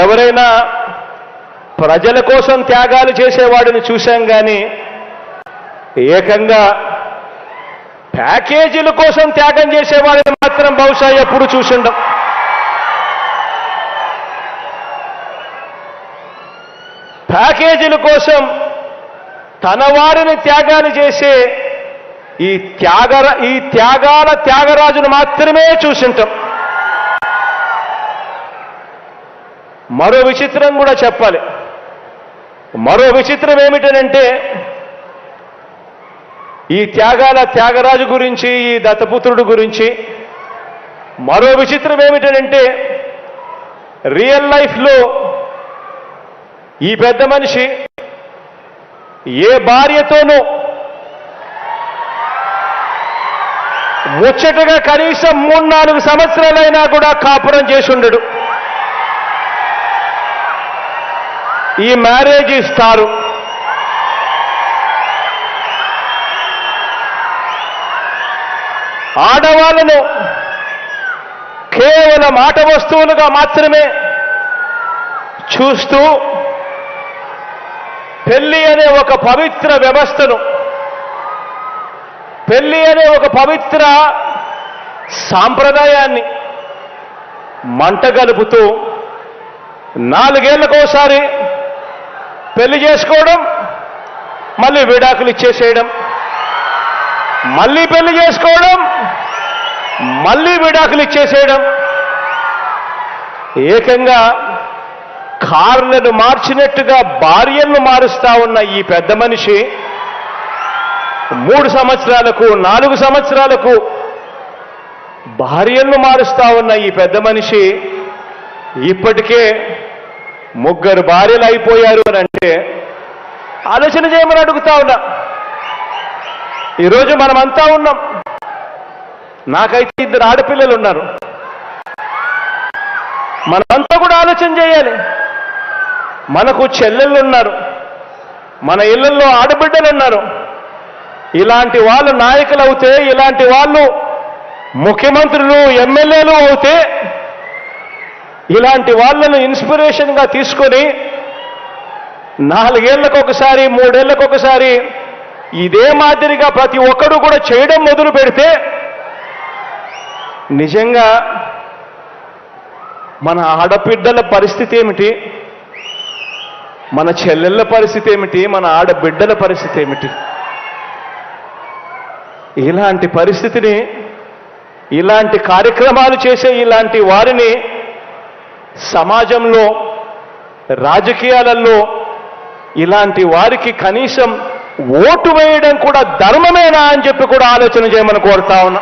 ఎవరైనా ప్రజల కోసం త్యాగాలు చేసేవాడిని చూశాం కానీ ఏకంగా ప్యాకేజీల కోసం త్యాగం చేసేవాడిని మాత్రం బహుశా ఎప్పుడు చూసుండం. ప్యాకేజీల కోసం తన వారిని త్యాగాలు చేసే ఈ త్యాగాల త్యాగరాజును మాత్రమే చూసింటాం. మరో విచిత్రం కూడా చెప్పాలి. మరో విచిత్రం ఏమిటనంటే ఈ త్యాగాల త్యాగరాజు గురించి, ఈ దత్తపుత్రుడు గురించి మరో విచిత్రం ఏమిటనంటే రియల్ లైఫ్లో ఈ పెద్ద మనిషి ఏ భార్యతోనూ ముచ్చటగా కనీసం 3-4 సంవత్సరాలైనా కూడా కాపురం చేసి ఉండడు. ఈ మ్యారేజ్ ఇస్తారు. ఆడవాళ్ళను కేవలం ఆట వస్తువులుగా మాత్రమే చూస్తూ పెళ్లి అనే ఒక పవిత్ర వ్యవస్థను, పెళ్లి అనే ఒక పవిత్ర సాంప్రదాయాన్ని మంటగలుపుతూ 4 ఏళ్లకోసారి పెళ్లి చేసుకోవడం, మళ్ళీ విడాకులు ఇచ్చేసేయడం, మళ్ళీ పెళ్లి చేసుకోవడం, మళ్ళీ విడాకులు ఇచ్చేసేయడం, ఏకంగా కార్లను మార్చినట్టుగా భార్యలను మారుస్తా ఉన్న ఈ పెద్ద మనిషి 3 సంవత్సరాలకు 4 సంవత్సరాలకు భార్యలను మారుస్తా ఉన్న ఈ పెద్ద మనిషి ఇప్పటికే 3 భార్యలు అయిపోయారు అని అంటే ఆలోచన చేయమని అడుగుతా ఉన్నా. ఈరోజు మనమంతా ఉన్నాం. నాకైతే 2 ఆడపిల్లలు ఉన్నారు. మనమంతా కూడా ఆలోచన చేయాలి. మనకు చెల్లెళ్ళు ఉన్నారు, మన ఇళ్లలో ఆడబిడ్డలు ఉన్నారు. ఇలాంటి వాళ్ళు నాయకులు అవుతే, ఇలాంటి వాళ్ళు ముఖ్యమంత్రులు, ఎమ్మెల్యేలు అవుతే, ఇలాంటి వాళ్ళను ఇన్స్పిరేషన్గా తీసుకొని 4 ఏళ్లకు ఒకసారి 3 ఏళ్లకు ఒకసారి ఇదే మాదిరిగా ప్రతి ఒక్కరూ కూడా చేయడం మొదలు పెడితే నిజంగా మన ఆడబిడ్డల పరిస్థితి ఏమిటి, మన చెల్లెళ్ళ పరిస్థితి ఏమిటి, మన ఆడబిడ్డల పరిస్థితి ఏమిటి? ఇలాంటి పరిస్థితిని, ఇలాంటి కార్యక్రమాలు చేసే ఇలాంటి వారిని సమాజంలో, రాజకీయాలలో ఇలాంటి వారికి కనీసం ఓటు వేయడం కూడా ధర్మమేనా అని చెప్పి కూడా ఆలోచన చేయమని కోరుతా ఉన్నా.